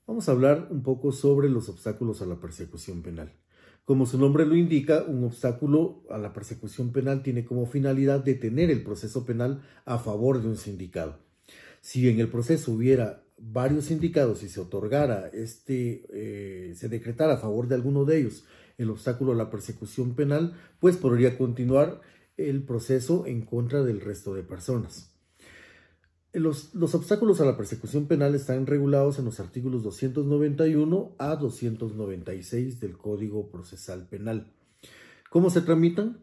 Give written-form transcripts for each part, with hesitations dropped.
Vamos a hablar un poco sobre los obstáculos a la persecución penal. Como su nombre lo indica, un obstáculo a la persecución penal tiene como finalidad detener el proceso penal a favor de un sindicado. Si en el proceso hubiera varios sindicados y se otorgara se decretara a favor de alguno de ellos el obstáculo a la persecución penal, pues podría continuar el proceso en contra del resto de personas. Los obstáculos a la persecución penal están regulados en los artículos 291 a 296 del Código Procesal Penal. ¿Cómo se tramitan?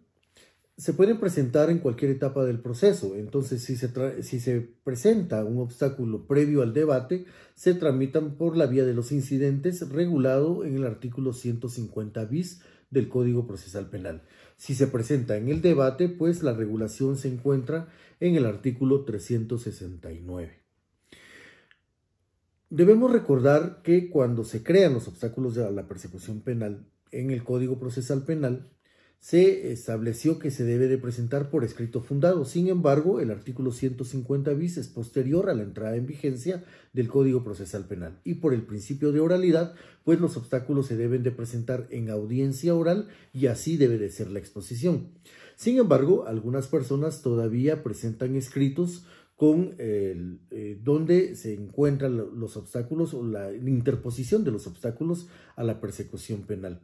Se pueden presentar en cualquier etapa del proceso. Entonces, si se presenta un obstáculo previo al debate, se tramitan por la vía de los incidentes regulado en el artículo 150 bis del Código Procesal Penal. Si se presenta en el debate, pues la regulación se encuentra en el artículo 369. Debemos recordar que cuando se crean los obstáculos a la persecución penal en el Código Procesal Penal, se estableció que se debe de presentar por escrito fundado. Sin embargo, el artículo 150 bis es posterior a la entrada en vigencia del Código Procesal Penal y por el principio de oralidad, pues los obstáculos se deben de presentar en audiencia oral y así debe de ser la exposición. Sin embargo, algunas personas todavía presentan escritos con donde se encuentran los obstáculos o la interposición de los obstáculos a la persecución penal.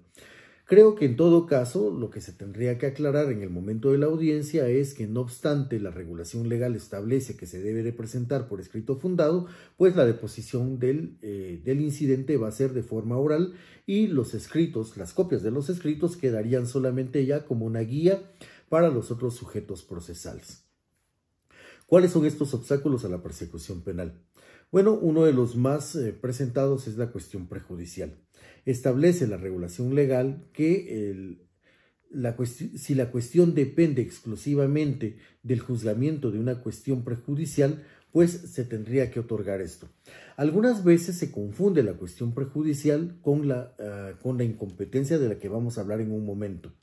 Creo que en todo caso lo que se tendría que aclarar en el momento de la audiencia es que no obstante la regulación legal establece que se debe de presentar por escrito fundado, pues la deposición del incidente va a ser de forma oral y los escritos, las copias de los escritos quedarían solamente ya como una guía para los otros sujetos procesales. ¿Cuáles son estos obstáculos a la persecución penal? Bueno, uno de los más presentados es la cuestión prejudicial. Establece la regulación legal que si la cuestión depende exclusivamente del juzgamiento de una cuestión prejudicial, pues se tendría que otorgar esto. Algunas veces se confunde la cuestión prejudicial con la incompetencia de la que vamos a hablar en un momento.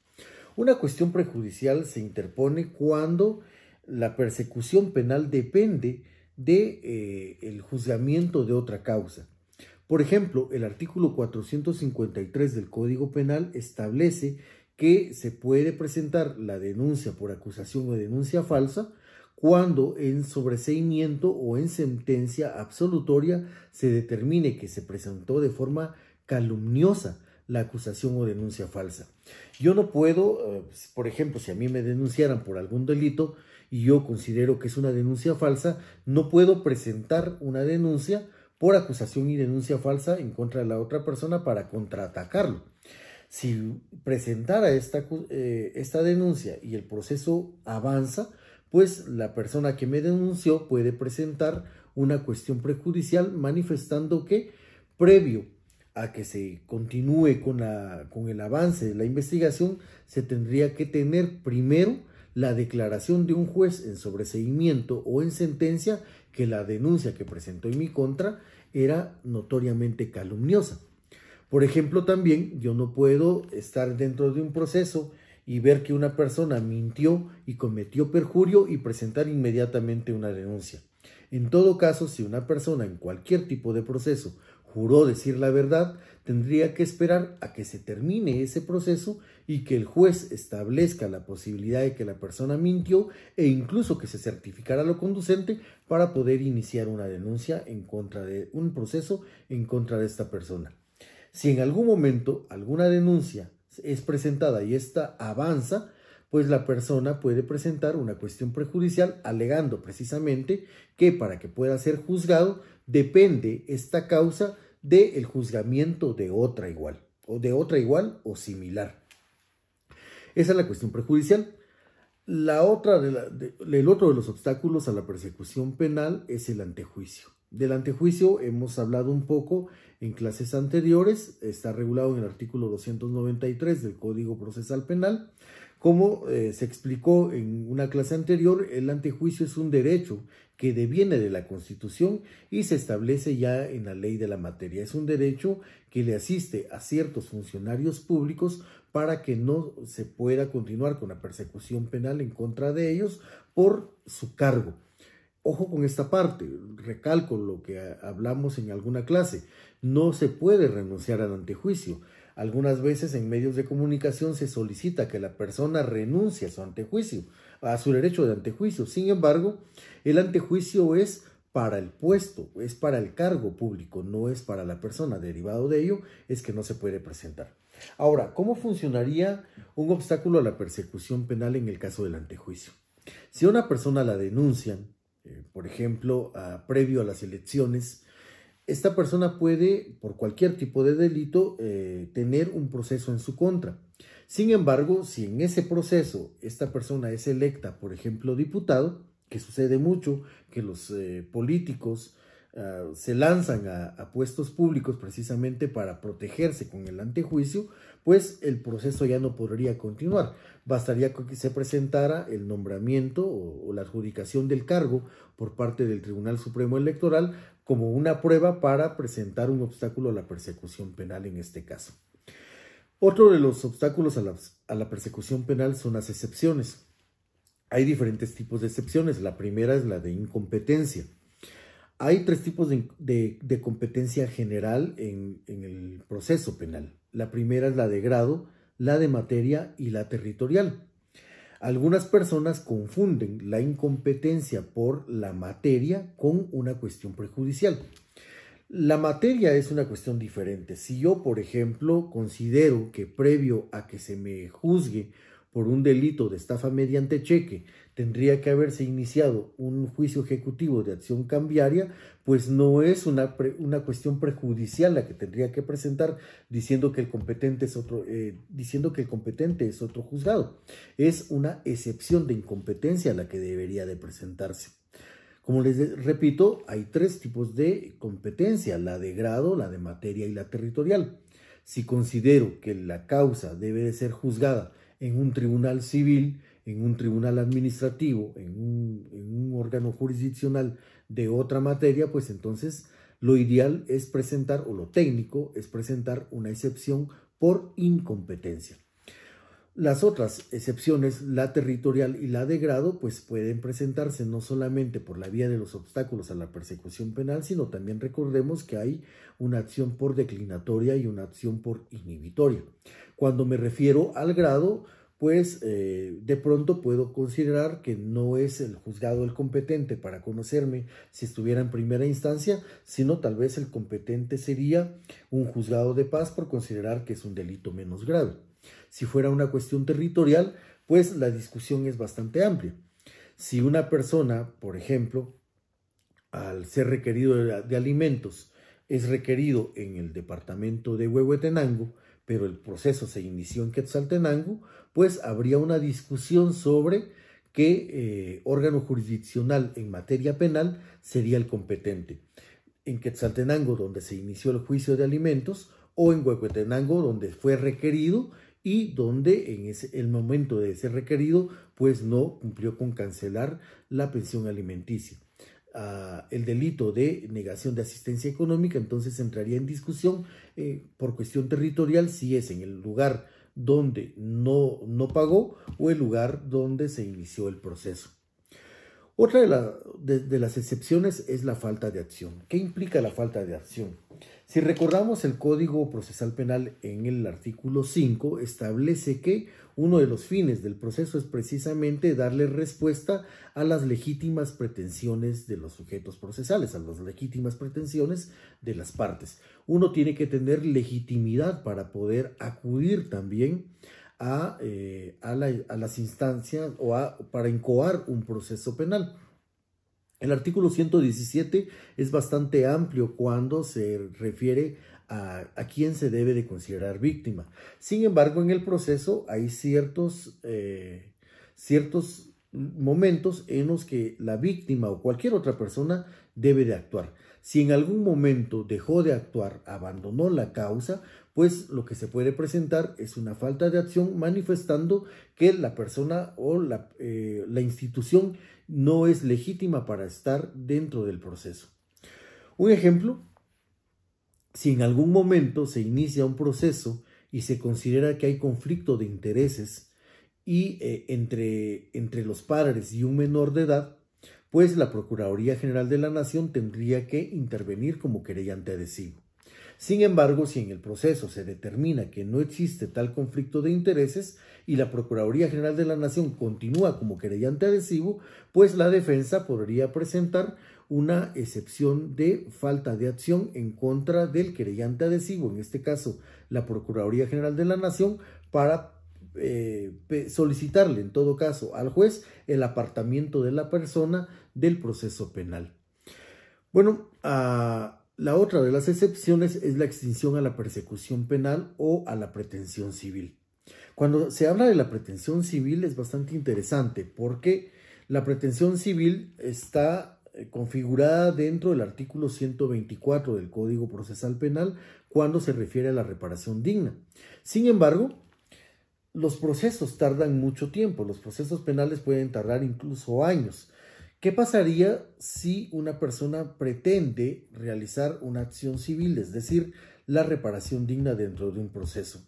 Una cuestión prejudicial se interpone cuando la persecución penal depende del juzgamiento de otra causa. Por ejemplo, el artículo 453 del Código Penal establece que se puede presentar la denuncia por acusación o denuncia falsa cuando en sobreseimiento o en sentencia absolutoria se determine que se presentó de forma calumniosa la acusación o denuncia falsa. Yo no puedo, por ejemplo, si a mí me denunciaran por algún delito y yo considero que es una denuncia falsa, no puedo presentar una denuncia por acusación y denuncia falsa en contra de la otra persona para contraatacarlo. Si presentara esta denuncia y el proceso avanza, pues la persona que me denunció puede presentar una cuestión prejudicial manifestando que previo a que se continúe con el avance de la investigación, se tendría que tener primero la declaración de un juez en sobreseimiento o en sentencia que la denuncia que presentó en mi contra era notoriamente calumniosa. Por ejemplo, también yo no puedo estar dentro de un proceso y ver que una persona mintió y cometió perjurio y presentar inmediatamente una denuncia. En todo caso, si una persona en cualquier tipo de proceso juró decir la verdad, tendría que esperar a que se termine ese proceso y que el juez establezca la posibilidad de que la persona mintió e incluso que se certificara lo conducente para poder iniciar una denuncia en contra de un proceso en contra de esta persona. Si en algún momento alguna denuncia es presentada y esta avanza, pues la persona puede presentar una cuestión prejudicial alegando precisamente que para que pueda ser juzgado depende esta causa del juzgamiento de otra igual o similar. Esa es la cuestión prejudicial. El otro de los obstáculos a la persecución penal es el antejuicio. Del antejuicio hemos hablado un poco en clases anteriores, está regulado en el artículo 293 del Código Procesal Penal. Como se explicó en una clase anterior, el antejuicio es un derecho que deviene de la Constitución y se establece ya en la ley de la materia. Es un derecho que le asiste a ciertos funcionarios públicos para que no se pueda continuar con la persecución penal en contra de ellos por su cargo. Ojo con esta parte, recalco lo que hablamos en alguna clase, no se puede renunciar al antejuicio. Algunas veces en medios de comunicación se solicita que la persona renuncie a su antejuicio, a su derecho de antejuicio. Sin embargo, el antejuicio es para el puesto, es para el cargo público, no es para la persona. Derivado de ello es que no se puede presentar. Ahora, ¿cómo funcionaría un obstáculo a la persecución penal en el caso del antejuicio? Si a una persona la denuncian, por ejemplo, previo a las elecciones, esta persona puede, por cualquier tipo de delito, tener un proceso en su contra. Sin embargo, si en ese proceso esta persona es electa, por ejemplo, diputado, que sucede mucho, que los políticos se lanzan a puestos públicos precisamente para protegerse con el antejuicio, pues el proceso ya no podría continuar. Bastaría que se presentara el nombramiento o la adjudicación del cargo por parte del Tribunal Supremo Electoral como una prueba para presentar un obstáculo a la persecución penal en este caso. Otro de los obstáculos a la persecución penal son las excepciones. Hay diferentes tipos de excepciones. La primera es la de incompetencia. Hay tres tipos de competencia general en el proceso penal. La primera es la de grado, la de materia y la territorial. Algunas personas confunden la incompetencia por la materia con una cuestión prejudicial. La materia es una cuestión diferente. Si yo, por ejemplo, considero que previo a que se me juzgue por un delito de estafa mediante cheque, tendría que haberse iniciado un juicio ejecutivo de acción cambiaria, pues no es una cuestión prejudicial la que tendría que presentar diciendo que el competente es otro juzgado. Es una excepción de incompetencia la que debería de presentarse. Como les repito, hay tres tipos de competencia: la de grado, la de materia y la territorial. Si considero que la causa debe de ser juzgada en un tribunal civil, en un tribunal administrativo, en un órgano jurisdiccional de otra materia, pues entonces lo ideal es presentar, o lo técnico es presentar, una excepción por incompetencia. Las otras excepciones, la territorial y la de grado, pues pueden presentarse no solamente por la vía de los obstáculos a la persecución penal, sino también recordemos que hay una acción por declinatoria y una acción por inhibitoria. Cuando me refiero al grado, pues de pronto puedo considerar que no es el juzgado el competente para conocerme si estuviera en primera instancia, sino tal vez el competente sería un juzgado de paz por considerar que es un delito menos grave. Si fuera una cuestión territorial, pues la discusión es bastante amplia. Si una persona, por ejemplo, al ser requerido de alimentos, es requerido en el departamento de Huehuetenango, pero el proceso se inició en Quetzaltenango, pues habría una discusión sobre qué órgano jurisdiccional en materia penal sería el competente. En Quetzaltenango, donde se inició el juicio de alimentos, o en Huehuetenango, donde fue requerido y donde en el momento de ser requerido, pues no cumplió con cancelar la pensión alimenticia. El delito de negación de asistencia económica entonces entraría en discusión por cuestión territorial si es en el lugar donde no pagó o el lugar donde se inició el proceso. Otra de las excepciones es la falta de acción. ¿Qué implica la falta de acción? Si recordamos, el Código Procesal Penal en el artículo 5 establece que uno de los fines del proceso es precisamente darle respuesta a las legítimas pretensiones de los sujetos procesales, a las legítimas pretensiones de las partes. Uno tiene que tener legitimidad para poder acudir también a las instancias o para incoar un proceso penal. El artículo 117 es bastante amplio cuando se refiere a quién se debe de considerar víctima. Sin embargo, en el proceso hay ciertos momentos en los que la víctima o cualquier otra persona debe de actuar. Si en algún momento dejó de actuar, abandonó la causa, pues lo que se puede presentar es una falta de acción manifestando que la persona o la institución no es legítima para estar dentro del proceso. Un ejemplo: si en algún momento se inicia un proceso y se considera que hay conflicto de intereses y entre los padres y un menor de edad, pues la Procuraduría General de la Nación tendría que intervenir como querellante adhesivo. Sin embargo, si en el proceso se determina que no existe tal conflicto de intereses y la Procuraduría General de la Nación continúa como querellante adhesivo, pues la defensa podría presentar una excepción de falta de acción en contra del querellante adhesivo, en este caso la Procuraduría General de la Nación, para solicitarle en todo caso al juez el apartamiento de la persona del proceso penal. Bueno, la otra de las excepciones es la extinción a la persecución penal o a la pretensión civil. Cuando se habla de la pretensión civil es bastante interesante porque la pretensión civil está configurada dentro del artículo 124 del Código Procesal Penal cuando se refiere a la reparación digna. Sin embargo, los procesos tardan mucho tiempo, los procesos penales pueden tardar incluso años. ¿Qué pasaría si una persona pretende realizar una acción civil, es decir, la reparación digna dentro de un proceso?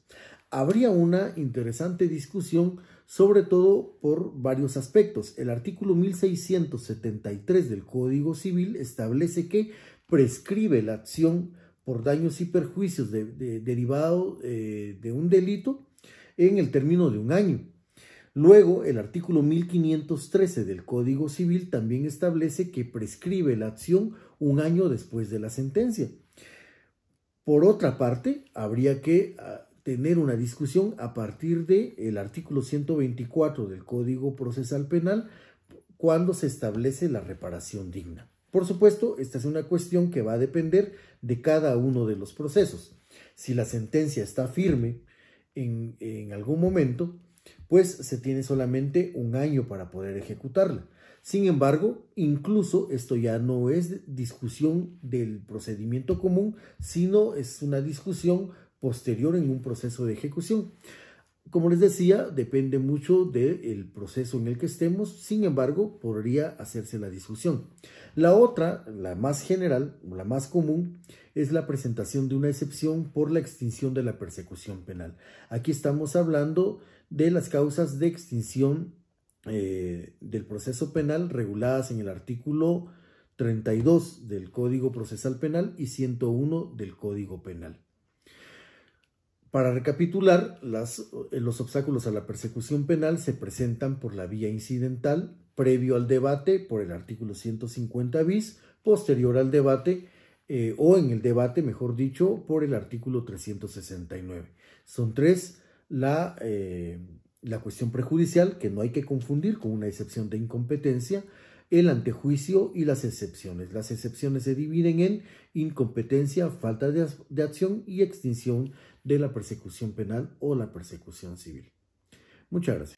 Habría una interesante discusión, sobre todo por varios aspectos. El artículo 1673 del Código Civil establece que prescribe la acción por daños y perjuicios derivado de un delito en el término de un año. Luego, el artículo 1513 del Código Civil también establece que prescribe la acción un año después de la sentencia. Por otra parte, habría que tener una discusión a partir del artículo 124 del Código Procesal Penal cuando se establece la reparación digna. Por supuesto, esta es una cuestión que va a depender de cada uno de los procesos. Si la sentencia está firme en algún momento, pues se tiene solamente un año para poder ejecutarla. Sin embargo, incluso esto ya no es discusión del procedimiento común, sino es una discusión posterior en un proceso de ejecución. Como les decía, depende mucho del proceso en el que estemos, sin embargo, podría hacerse la discusión. La otra, la más general, la más común, es la presentación de una excepción por la extinción de la persecución penal. Aquí estamos hablando de las causas de extinción del proceso penal reguladas en el artículo 32 del Código Procesal Penal y 101 del Código Penal. Para recapitular, los obstáculos a la persecución penal se presentan por la vía incidental, previo al debate por el artículo 150 bis, posterior al debate o en el debate, mejor dicho, por el artículo 369. Son tres: la cuestión prejudicial, que no hay que confundir con una excepción de incompetencia, el antejuicio y las excepciones. Las excepciones se dividen en incompetencia, falta de acción y extinción de la persecución penal o la persecución civil. Muchas gracias.